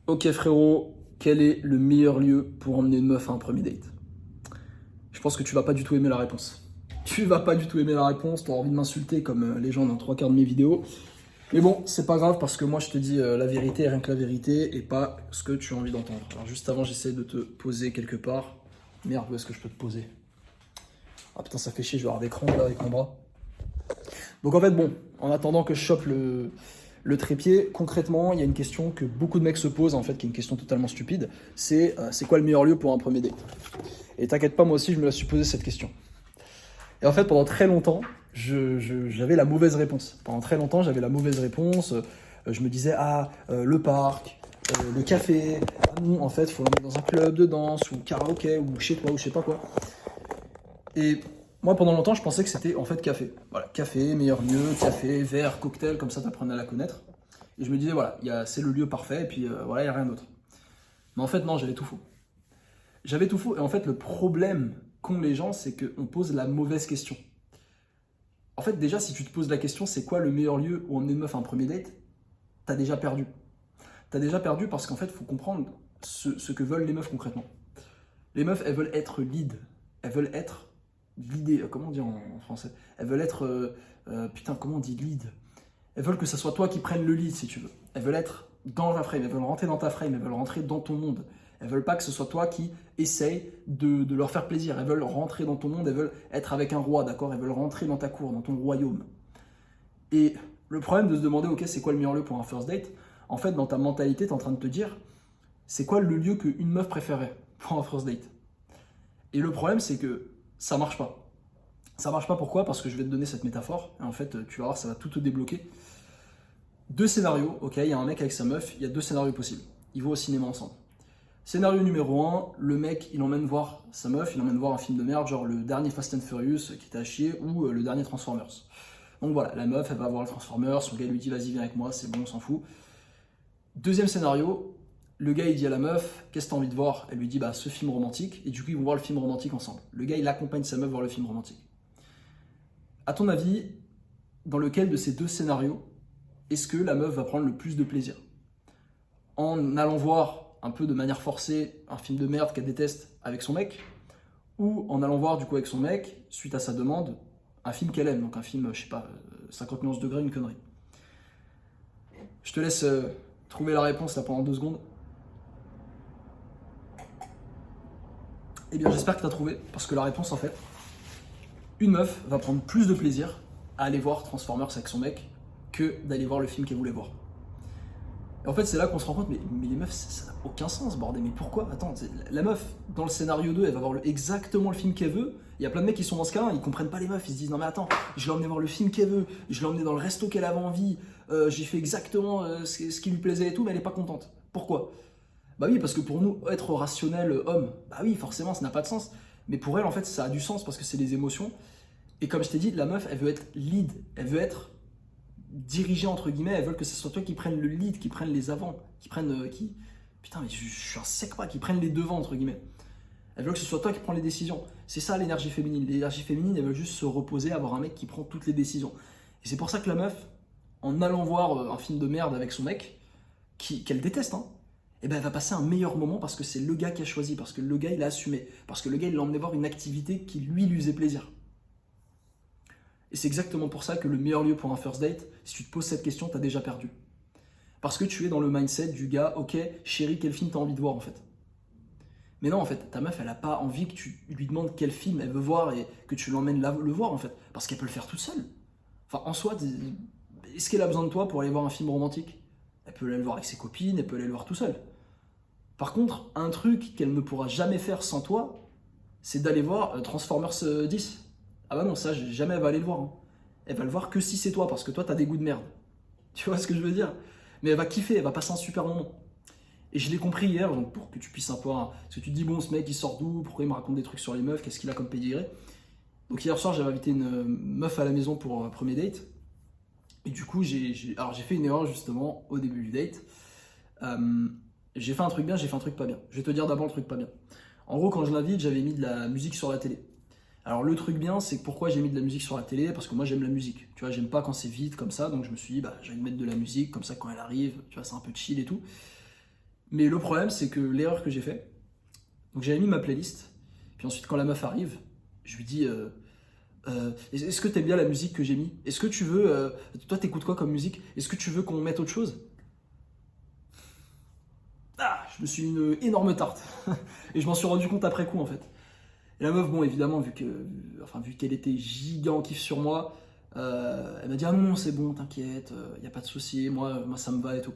Ok frérot, quel est le meilleur lieu pour emmener une meuf à un premier date? Je pense que tu vas pas du tout aimer la réponse. Tu vas pas du tout aimer la réponse, tu auras envie de m'insulter comme les gens dans trois quarts de mes vidéos. Mais bon, c'est pas grave parce que moi je te dis la vérité, rien que la vérité, et pas ce que tu as envie d'entendre. Alors juste avant, j'essaie de te poser quelque part. Merde, où est-ce que je peux te poser? Ah putain, ça fait chier, je vais avoir des crampes là avec mon bras. Donc en fait, bon, en attendant que je chope le trépied, concrètement, il y a une question que beaucoup de mecs se posent, en fait, qui est une question totalement stupide, c'est quoi le meilleur lieu pour un premier date? Et t'inquiète pas, moi aussi, je me la suis posé cette question. Et en fait, pendant très longtemps, j'avais la mauvaise réponse. Pendant très longtemps, j'avais la mauvaise réponse. Je me disais, le parc, le café. Ah non, en fait, il faut l'emmener dans un club de danse, ou karaoké, ou chez toi, ou je sais pas quoi. Et moi, pendant longtemps, je pensais que c'était en fait café. Voilà, café, meilleur lieu, café, verre, cocktail, comme ça, t'apprenais à la connaître. Et je me disais, voilà, c'est le lieu parfait, et puis voilà, il n'y a rien d'autre. Mais en fait, non, j'avais tout faux. J'avais tout faux, et en fait, le problème qu'ont les gens, c'est qu'on pose la mauvaise question. En fait, déjà, si tu te poses la question, c'est quoi le meilleur lieu où emmener une meuf à un premier date, t'as déjà perdu. T'as déjà perdu parce qu'en fait, il faut comprendre ce que veulent les meufs concrètement. Les meufs, elles veulent être lead. Elles veulent être l'idée. Comment on dit en français? Elles veulent être. Putain, comment on dit lead? Elles veulent que ce soit toi qui prennes le lead, si tu veux. Elles veulent être dans ta frame. Elles veulent rentrer dans ta frame. Elles veulent rentrer dans ton monde. Elles veulent pas que ce soit toi qui essaye de leur faire plaisir. Elles veulent rentrer dans ton monde. Elles veulent être avec un roi, d'accord? Elles veulent rentrer dans ta cour, dans ton royaume. Et le problème de se demander, ok, c'est quoi le meilleur lieu pour un first date? En fait, dans ta mentalité, tu es en train de te dire, c'est quoi le lieu qu'une meuf préférait pour un first date? Et le problème, c'est que ça marche pas. Ça marche pas, pourquoi? Parce que je vais te donner cette métaphore, et en fait, tu vas voir, ça va tout te débloquer. Deux scénarios, ok, il y a un mec avec sa meuf, il y a deux scénarios possibles. Ils vont au cinéma ensemble. Scénario numéro 1, le mec, il emmène voir sa meuf, il emmène voir un film de merde, genre le dernier Fast and Furious qui était à chier, ou le dernier Transformers. Donc voilà, la meuf, elle va voir le Transformers, son gars lui dit, vas-y, viens avec moi, c'est bon, on s'en fout. Deuxième scénario, le gars il dit à la meuf, qu'est-ce que t'as envie de voir? Elle lui dit, bah ce film romantique, et du coup ils vont voir le film romantique ensemble. Le gars il accompagne sa meuf voir le film romantique. À ton avis, dans lequel de ces deux scénarios est-ce que la meuf va prendre le plus de plaisir? En allant voir un peu de manière forcée un film de merde qu'elle déteste avec son mec, ou en allant voir du coup avec son mec, suite à sa demande, un film qu'elle aime, donc un film, je sais pas, 50 nuances degrés, une connerie. Je te laisse trouver la réponse là pendant 2 secondes. Eh bien, j'espère que tu as trouvé, parce que la réponse, en fait, une meuf va prendre plus de plaisir à aller voir Transformers avec son mec que d'aller voir le film qu'elle voulait voir. Et en fait, c'est là qu'on se rend compte, mais les meufs, ça n'a aucun sens, bordel. Mais pourquoi? Attends, la meuf, dans le scénario 2, elle va voir exactement le film qu'elle veut. Il y a plein de mecs qui sont dans ce cas-là, ils comprennent pas les meufs. Ils se disent, non mais attends, je l'ai emmené voir le film qu'elle veut, je l'ai emmené dans le resto qu'elle avait envie, j'ai fait exactement ce qui lui plaisait et tout, mais elle est pas contente. Pourquoi? Bah oui, parce que pour nous, être rationnel homme, bah oui, forcément, ça n'a pas de sens. Mais pour elle, en fait, ça a du sens parce que c'est les émotions. Et comme je t'ai dit, la meuf, elle veut être lead, elle veut être dirigée, entre guillemets, elle veut que ce soit toi qui prenne le lead, qui prenne les avants, qui prenne. Putain, mais je suis un sec pas, qui prenne les devants, entre guillemets. Elle veut que ce soit toi qui prends les décisions. C'est ça l'énergie féminine. L'énergie féminine, elle veut juste se reposer, avoir un mec qui prend toutes les décisions. Et c'est pour ça que la meuf, en allant voir un film de merde avec son mec, qu'elle déteste, hein, eh ben elle va passer un meilleur moment parce que c'est le gars qui a choisi, parce que le gars il a assumé, parce que le gars il l'a emmené voir une activité qui lui faisait plaisir. Et c'est exactement pour ça que le meilleur lieu pour un first date, si tu te poses cette question, t'as déjà perdu. Parce que tu es dans le mindset du gars, ok, chérie, quel film t'as envie de voir en fait? Mais non, en fait, ta meuf, elle a pas envie que tu lui demandes quel film elle veut voir et que tu l'emmènes le voir en fait, parce qu'elle peut le faire toute seule. Enfin, en soi, est-ce qu'elle a besoin de toi pour aller voir un film romantique? Elle peut aller le voir avec ses copines, elle peut aller le voir tout seul. Par contre, un truc qu'elle ne pourra jamais faire sans toi, c'est d'aller voir Transformers 10. Ah bah non, ça, jamais elle va aller le voir, hein. Elle va le voir que si c'est toi, parce que toi, t'as des goûts de merde. Tu vois ce que je veux dire? Mais elle va kiffer, elle va passer un super moment. Et je l'ai compris hier, donc pour que tu puisses un peu... Parce que tu te dis, bon, ce mec, il sort d'où? Pourquoi il me raconte des trucs sur les meufs? Qu'est-ce qu'il a comme pédigré? Donc hier soir, j'avais invité une meuf à la maison pour un premier date. Et du coup, j'ai fait une erreur, justement, au début du date. J'ai fait un truc bien, j'ai fait un truc pas bien. Je vais te dire d'abord le truc pas bien. En gros, quand je l'invite, j'avais mis de la musique sur la télé. Alors le truc bien, c'est pourquoi j'ai mis de la musique sur la télé, parce que moi j'aime la musique. Tu vois, j'aime pas quand c'est vide comme ça, donc je me suis dit, bah, je vais mettre de la musique, comme ça quand elle arrive, tu vois, c'est un peu chill et tout. Mais le problème, c'est que l'erreur que j'ai fait, donc j'avais mis ma playlist, puis ensuite quand la meuf arrive, je lui dis est-ce que t'aimes bien la musique que j'ai mis? Est-ce que tu veux, toi t'écoutes quoi comme musique? Est-ce que tu veux qu'on mette autre chose? Ah, je me suis mis une énorme tarte. Et je m'en suis rendu compte après coup en fait. Et la meuf, bon évidemment, vu qu'elle était giga en kiff sur moi, elle m'a dit ah non, c'est bon, t'inquiète, y a pas de souci, moi ça me va et tout.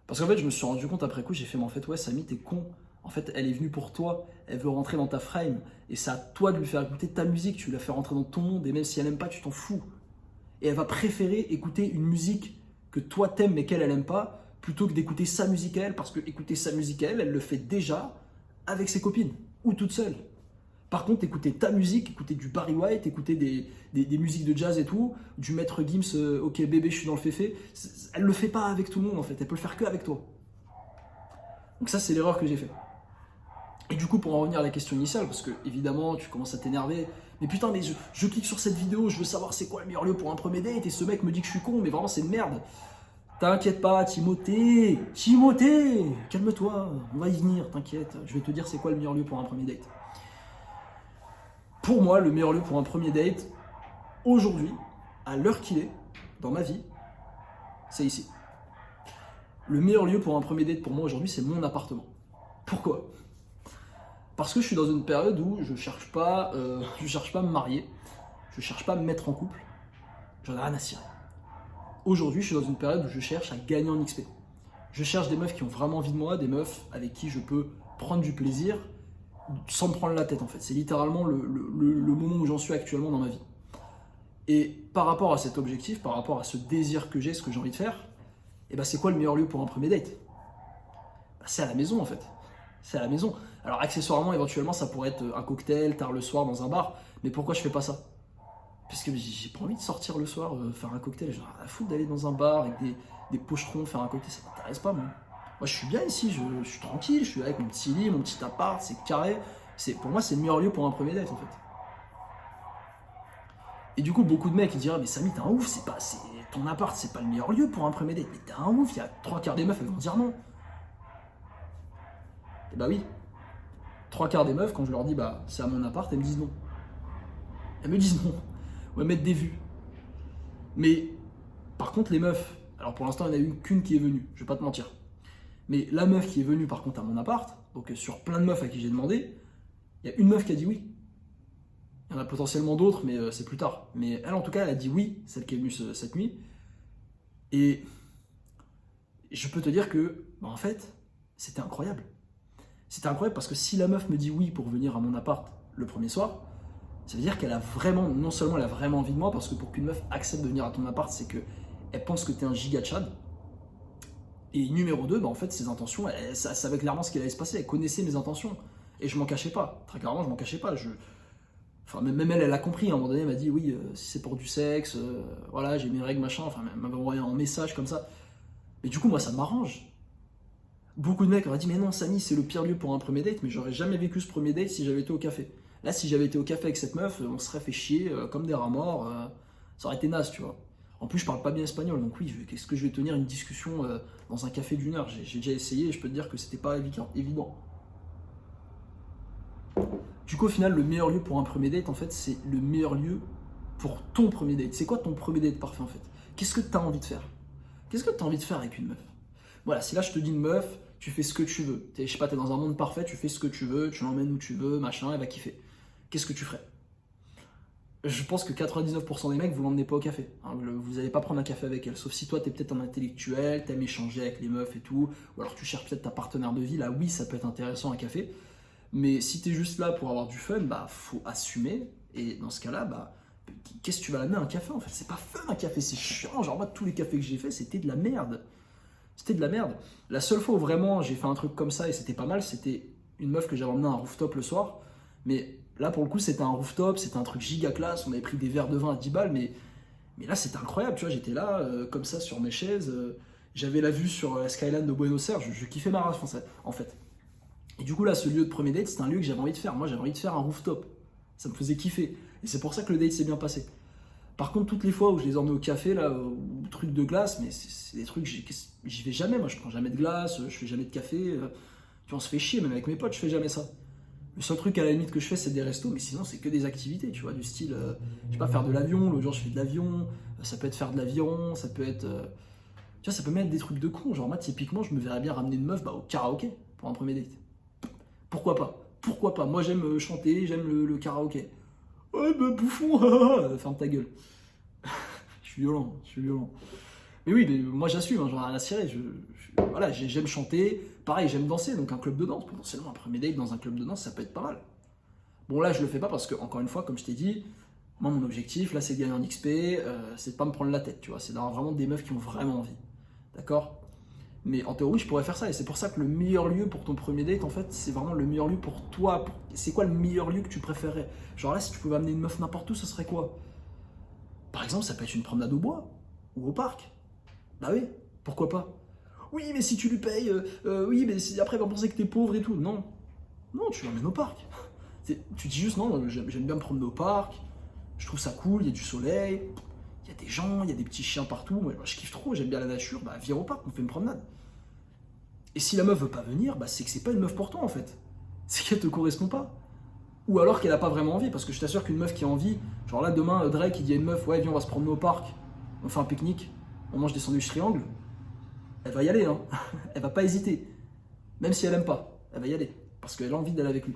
Parce qu'en fait, je me suis rendu compte après coup, j'ai fait, mais en fait, ouais, Samy, t'es con. En fait, elle est venue pour toi, elle veut rentrer dans ta frame, et c'est à toi de lui faire écouter ta musique, tu la fais rentrer dans ton monde, et même si elle aime pas, tu t'en fous. Et elle va préférer écouter une musique que toi t'aimes mais qu'elle, elle aime pas, plutôt que d'écouter sa musique à elle, parce que écouter sa musique à elle, elle le fait déjà avec ses copines, ou toute seule. Par contre, écouter ta musique, écouter du Barry White, écouter des musiques de jazz et tout, du Maître Gims, ok bébé, je suis dans le féfé, elle le fait pas avec tout le monde en fait, elle peut le faire que avec toi. Donc ça, c'est l'erreur que j'ai fait. Et du coup, pour en revenir à la question initiale, parce que évidemment, tu commences à t'énerver, mais putain, mais je clique sur cette vidéo, je veux savoir c'est quoi le meilleur lieu pour un premier date, et ce mec me dit que je suis con, mais vraiment c'est une merde. T'inquiète pas, Timothée, calme-toi, on va y venir, t'inquiète, je vais te dire c'est quoi le meilleur lieu pour un premier date. Pour moi, le meilleur lieu pour un premier date, aujourd'hui, à l'heure qu'il est, dans ma vie, c'est ici. Le meilleur lieu pour un premier date pour moi aujourd'hui, c'est mon appartement. Pourquoi? Parce que je suis dans une période où je cherche pas à me marier, je cherche pas à me mettre en couple, j'en ai rien à cirer. Aujourd'hui, je suis dans une période où je cherche à gagner en XP. Je cherche des meufs qui ont vraiment envie de moi, des meufs avec qui je peux prendre du plaisir sans me prendre la tête en fait. C'est littéralement le moment où j'en suis actuellement dans ma vie. Et par rapport à cet objectif, par rapport à ce désir que j'ai, ce que j'ai envie de faire, et ben c'est quoi le meilleur lieu pour un premier date? C'est à la maison en fait. C'est à la maison. Alors accessoirement, éventuellement, ça pourrait être un cocktail tard le soir dans un bar. Mais pourquoi je fais pas ça? Parce que j'ai pas envie de sortir le soir, faire un cocktail. J'ai rien à foutre d'aller dans un bar avec des pocherons, faire un cocktail. Ça m'intéresse pas, moi. Moi, je suis bien ici. Je suis tranquille. Je suis avec mon petit lit, mon petit appart. C'est carré. Pour moi, c'est le meilleur lieu pour un premier date, en fait. Et du coup, beaucoup de mecs ils diraient mais Samy, t'es un ouf. Ton appart, c'est pas le meilleur lieu pour un premier date. Mais t'es un ouf. Il y a 3 quarts des meufs, elles vont dire non. Et bah oui. 3 quarts des meufs, quand je leur dis bah c'est à mon appart, elles me disent non. Elles me disent non. On va mettre des vues. Mais par contre, les meufs, alors pour l'instant, il n'y en a eu qu'une qui est venue, je vais pas te mentir. Mais la meuf qui est venue par contre à mon appart, donc sur plein de meufs à qui j'ai demandé, il y a une meuf qui a dit oui. Il y en a potentiellement d'autres, mais c'est plus tard. Mais elle, en tout cas, elle a dit oui, celle qui est venue cette nuit. Et je peux te dire que, bah, en fait, c'était incroyable. C'était incroyable parce que si la meuf me dit oui pour venir à mon appart le premier soir, ça veut dire qu'elle a vraiment, non seulement elle a vraiment envie de moi, parce que pour qu'une meuf accepte de venir à ton appart, c'est qu'elle pense que t'es un giga Chad. Et numéro 2, bah en fait, ses intentions, elle savait clairement ce qui allait se passer, elle connaissait mes intentions. Et je m'en cachais pas, très clairement, je m'en cachais pas. Enfin, même elle, elle a compris, à un moment donné, elle m'a dit, oui, si c'est pour du sexe, voilà, j'ai mes règles, machin, enfin, elle m'avait envoyé un message comme ça. Mais du coup, moi, ça m'arrange. Beaucoup de mecs auraient dit, mais non, Samy, c'est le pire lieu pour un premier date, mais j'aurais jamais vécu ce premier date si j'avais été au café. Là, si j'avais été au café avec cette meuf, on se serait fait chier comme des rats morts, ça aurait été naze, tu vois. En plus, je parle pas bien espagnol, donc oui, qu'est-ce que je vais tenir une discussion dans un café d'1 heure? J'ai déjà essayé et je peux te dire que c'était pas évident. Du coup, au final, le meilleur lieu pour un premier date, en fait, c'est le meilleur lieu pour ton premier date. C'est quoi ton premier date parfait, en fait? Qu'est-ce que tu as envie de faire? Qu'est-ce que tu as envie de faire avec une meuf? Voilà, si là je te dis une meuf, tu fais ce que tu veux. Je sais pas, t'es dans un monde parfait, tu fais ce que tu veux, tu l'emmènes où tu veux, machin, elle va kiffer. Qu'est-ce que tu ferais? Je pense que 99% des mecs, vous l'emmenez pas au café. Hein, vous n'allez pas prendre un café avec elle. Sauf si toi, t'es peut-être un intellectuel, t'aimes échanger avec les meufs et tout. Ou alors tu cherches peut-être ta partenaire de vie. Là, oui, ça peut être intéressant un café. Mais si t'es juste là pour avoir du fun, bah, faut assumer. Et dans ce cas-là, bah, qu'est-ce que tu vas l'amener à un café en fait? C'est pas fun un café, c'est chiant. Genre, moi, tous les cafés que j'ai fait, c'était de la merde. C'était de la merde. La seule fois où vraiment j'ai fait un truc comme ça et c'était pas mal, c'était une meuf que j'avais emmenée à un rooftop le soir. Mais là, pour le coup, c'était un rooftop, c'était un truc giga classe. On avait pris des verres de vin à 10 balles, mais là, c'était incroyable. Tu vois, j'étais là, comme ça, sur mes chaises. J'avais la vue sur la skyline de Buenos Aires. Je kiffais ma race, en fait. Et du coup, là, ce lieu de premier date, c'était un lieu que j'avais envie de faire. Moi, j'avais envie de faire un rooftop. Ça me faisait kiffer. Et c'est pour ça que le date s'est bien passé. Par contre, toutes les fois où je les emmène au café, là, au truc de glace, mais c'est des trucs, j'y vais jamais, moi, je prends jamais de glace, je fais jamais de café. Tu vois, on se fait chier, même avec mes potes, je fais jamais ça. Le seul truc à la limite que je fais, c'est des restos, mais sinon, c'est que des activités, tu vois, du style, je sais pas, faire de l'avion, l'autre jour, je fais de l'avion, ça peut être faire de l'aviron, ça peut être. Tu vois, ça peut même être des trucs de con. Genre, moi, typiquement, je me verrais bien ramener une meuf au karaoké pour un premier date. Pourquoi pas? Pourquoi pas? Moi, j'aime chanter, j'aime le karaoké. Ouais, bah, bouffon, ferme ta gueule. Je suis violent, je suis violent. Mais oui, mais moi j'assume, hein, j'en ai rien à cirer. Voilà, j'aime chanter, pareil, j'aime danser, donc un club de danse, potentiellement un premier date dans un club de danse, ça peut être pas mal. Bon, là je le fais pas parce que, encore une fois, comme je t'ai dit, moi mon objectif, là c'est de gagner en XP, c'est de pas me prendre la tête, tu vois, c'est d'avoir vraiment des meufs qui ont vraiment envie. D'accord? Mais en théorie, je pourrais faire ça, et c'est pour ça que le meilleur lieu pour ton premier date, en fait, c'est vraiment le meilleur lieu pour toi. C'est quoi le meilleur lieu que tu préférerais? Genre là, si tu pouvais amener une meuf n'importe où, ce serait quoi? Par exemple, ça peut être une promenade au bois, ou au parc. Bah oui, pourquoi pas? Oui, mais si tu lui payes, oui, mais après, il va penser que t'es pauvre et tout. Non, non, tu l'emmènes au parc. Tu dis juste, non, j'aime bien me promener au parc, je trouve ça cool, il y a du soleil, il y a des gens, il y a des petits chiens partout. Moi, je kiffe trop, j'aime bien la nature, bah viens au parc, on fait une promenade. Et si la meuf veut pas venir, bah c'est que c'est pas une meuf pour toi en fait. C'est qu'elle te correspond pas. Ou alors qu'elle a pas vraiment envie, parce que je t'assure qu'une meuf qui a envie, genre là demain, Drake il dit à une meuf, ouais, viens, on va se promener au parc, on fait un pique-nique, on mange des sandwichs triangles, elle va y aller, hein. Elle va pas hésiter. Même si elle aime pas, elle va y aller. Parce qu'elle a envie d'aller avec lui.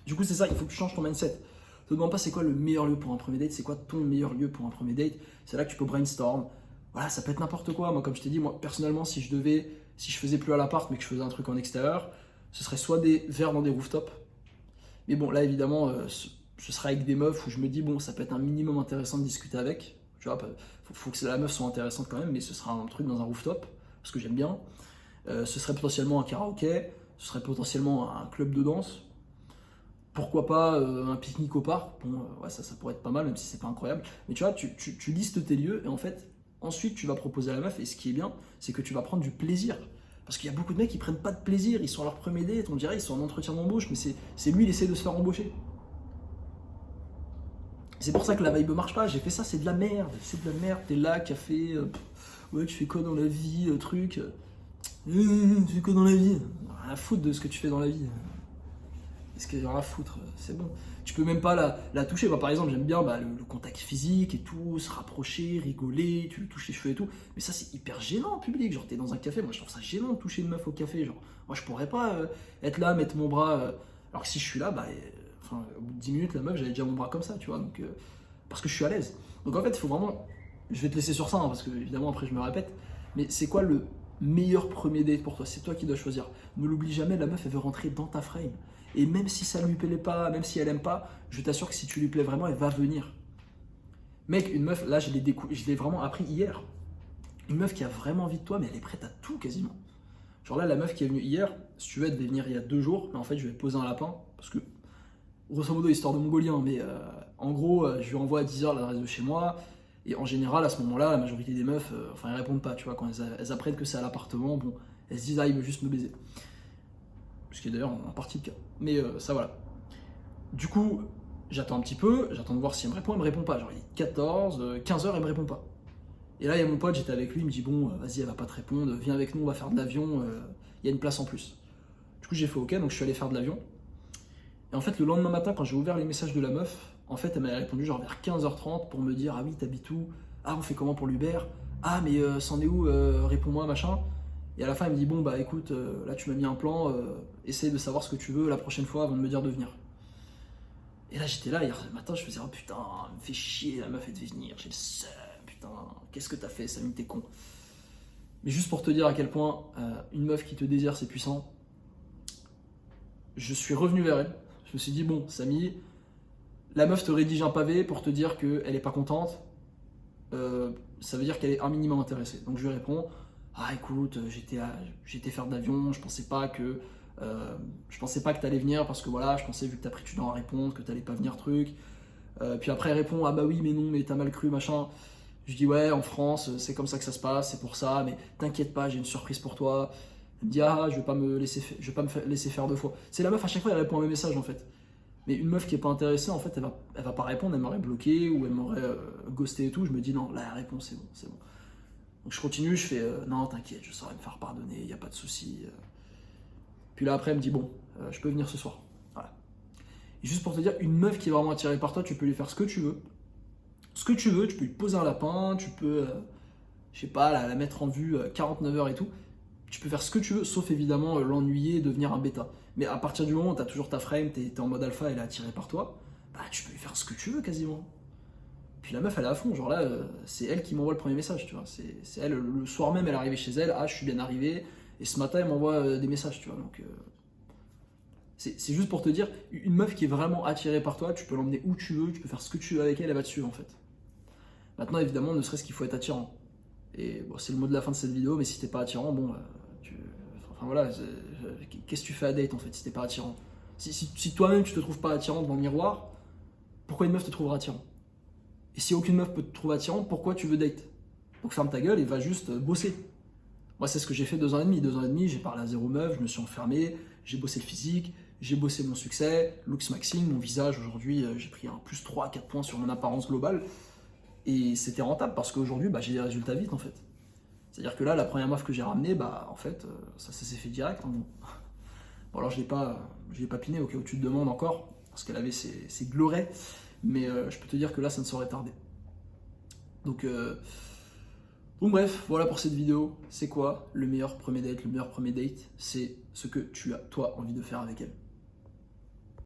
Du coup, c'est ça, il faut que tu changes ton mindset. Te demande pas c'est quoi le meilleur lieu pour un premier date, c'est quoi ton meilleur lieu pour un premier date. C'est là que tu peux brainstorm. Voilà, ça peut être n'importe quoi. Moi, comme je t'ai dit, moi, personnellement, si je faisais plus à l'appart, mais que je faisais un truc en extérieur, ce serait soit des verres dans des rooftops. Mais bon, là, évidemment, ce serait avec des meufs où je me dis, bon, ça peut être un minimum intéressant de discuter avec. Tu vois, faut que la meuf soit intéressante quand même, mais ce sera un truc dans un rooftop, parce que j'aime bien. Ce serait potentiellement un karaoké, ce serait potentiellement un club de danse. Pourquoi pas un pique-nique au parc? Bon, ouais, ça pourrait être pas mal, même si c'est pas incroyable. Mais tu vois, tu listes tes lieux, et en fait, ensuite, tu vas proposer à la meuf, et ce qui est bien, c'est que tu vas prendre du plaisir. Parce qu'il y a beaucoup de mecs qui prennent pas de plaisir, ils sont à leur premier date, on dirait ils sont en entretien d'embauche, mais c'est lui, il essaie de se faire embaucher. C'est pour ça que la vibe marche pas, j'ai fait ça, c'est de la merde, t'es là, café, ouais, tu fais quoi dans la vie, truc, tu fais quoi dans la vie? Rien à foutre de ce que tu fais dans la vie. Qu'est-ce qu'il y a à foutre? C'est bon. Tu peux même pas la toucher. Moi, par exemple, j'aime bien le contact physique et tout, se rapprocher, rigoler, tu lui touches les cheveux et tout. Mais ça, c'est hyper gênant en public. Genre, t'es dans un café, moi, je trouve ça gênant de toucher une meuf au café. Genre, moi, je pourrais pas être là, mettre mon bras. Alors que si je suis là, enfin, au bout de 10 minutes, la meuf, j'avais déjà mon bras comme ça, tu vois. Donc, parce que je suis à l'aise. Donc, en fait, il faut vraiment. Je vais te laisser sur ça, hein, parce que évidemment, après, je me répète. Mais c'est quoi le meilleur premier date pour toi? C'est toi qui dois choisir. Ne l'oublie jamais, la meuf, elle veut rentrer dans ta frame. Et même si ça lui plaît pas, même si elle aime pas, je t'assure que si tu lui plais vraiment, elle va venir. Mec, une meuf, là je l'ai vraiment appris hier. Une meuf qui a vraiment envie de toi, mais elle est prête à tout quasiment. Genre là, la meuf qui est venue hier, si tu veux, elle devait venir il y a 2 jours, mais en fait je vais poser un lapin, parce que, grosso modo, histoire de mongolien, mais en gros, je lui envoie à 10h l'adresse de chez moi, et en général, à ce moment-là, la majorité des meufs, enfin elles répondent pas, tu vois, quand elles apprennent que c'est à l'appartement, bon, elles se disent, ah, il veut juste me baiser. Ce qui est d'ailleurs en partie le cas. Mais ça voilà. Du coup, j'attends un petit peu, j'attends de voir si elle me répond pas. Genre il est 14, 15h, elle me répond pas. Et là, il y a mon pote, j'étais avec lui, il me dit bon, vas-y, elle va pas te répondre, viens avec nous, on va faire de l'avion, il y a une place en plus. Du coup, j'ai fait ok, donc je suis allé faire de l'avion. Et en fait, le lendemain matin, quand j'ai ouvert les messages de la meuf, en fait, elle m'a répondu genre vers 15h30 pour me dire ah oui, t'habites où? Ah, on fait comment pour l'Uber? Ah, mais c'en est où? Réponds-moi, machin. Et à la fin, elle me dit bon, bah écoute, là tu m'as mis un plan, essaye de savoir ce que tu veux la prochaine fois avant de me dire de venir. Et là, j'étais là, hier matin, je faisais oh putain, elle me fait chier, la meuf elle devait venir, j'ai le seum, putain, qu'est-ce que t'as fait, Samy, t'es con. Mais juste pour te dire à quel point une meuf qui te désire, c'est puissant, je suis revenu vers elle, je me suis dit bon, Samy, la meuf te rédige un pavé pour te dire qu'elle est pas contente, ça veut dire qu'elle est un minimum intéressée. Donc je lui réponds. Ah écoute, j'étais faire de l'avion, je pensais pas que t'allais venir parce que voilà, je pensais vu que t'as pris du temps à répondre que t'allais pas venir truc. Puis après elle répond ah bah oui mais non mais t'as mal cru machin. Je dis ouais en France c'est comme ça que ça se passe, c'est pour ça, mais t'inquiète pas j'ai une surprise pour toi. Elle me dit ah je vais pas me laisser faire 2 fois. C'est la meuf à chaque fois elle répond à mes messages en fait. Mais une meuf qui est pas intéressée, en fait, elle va pas répondre, elle m'aurait bloqué ou elle m'aurait ghosté et tout. Je me dis non, là, la réponse, c'est bon, c'est bon. Donc je continue, je fais non, t'inquiète, je saurais me faire pardonner, il n'y a pas de souci. Puis là, après, elle me dit bon, je peux venir ce soir. Voilà. Et juste pour te dire, une meuf qui est vraiment attirée par toi, tu peux lui faire ce que tu veux. Ce que tu veux, tu peux lui poser un lapin, tu peux, je sais pas, la mettre en vue 49 heures et tout. Tu peux faire ce que tu veux, sauf évidemment l'ennuyer et devenir un bêta. Mais à partir du moment où tu as toujours ta frame, tu es en mode alpha, elle est attirée par toi, bah tu peux lui faire ce que tu veux quasiment. Puis la meuf elle est à fond, genre là, c'est elle qui m'envoie le premier message, tu vois. C'est elle, le soir même, elle est arrivée chez elle, ah je suis bien arrivé, et ce matin elle m'envoie des messages, tu vois. Donc c'est juste pour te dire, une meuf qui est vraiment attirée par toi, tu peux l'emmener où tu veux, tu peux faire ce que tu veux avec elle, elle va te suivre en fait. Maintenant évidemment, ne serait-ce qu'il faut être attirant. Et bon, c'est le mot de la fin de cette vidéo, mais si t'es pas attirant, bon, enfin voilà, qu'est-ce que tu fais à date en fait si t'es pas attirant? Si toi-même tu te trouves pas attirant devant le miroir, pourquoi une meuf te trouvera attirant? Et si aucune meuf peut te trouver attirant, pourquoi tu veux date? Donc ferme ta gueule et va juste bosser. Moi c'est ce que j'ai fait 2 ans et demi. 2 ans et demi, j'ai parlé à 0 meuf, je me suis enfermé, j'ai bossé le physique, j'ai bossé mon succès, looks maxing, mon visage aujourd'hui, j'ai pris un plus 3 à 4 points sur mon apparence globale. Et c'était rentable parce qu'aujourd'hui, bah, j'ai des résultats vite en fait. C'est-à-dire que là, la première meuf que j'ai ramenée, bah en fait, ça s'est fait direct. Hein, bon. Bon, alors je l'ai pas piné au cas où tu te demandes encore, parce qu'elle avait ses glorets, mais je peux te dire que là, ça ne saurait tarder. Donc bref, voilà pour cette vidéo. C'est quoi le meilleur premier date? Le meilleur premier date, c'est ce que tu as, toi, envie de faire avec elle.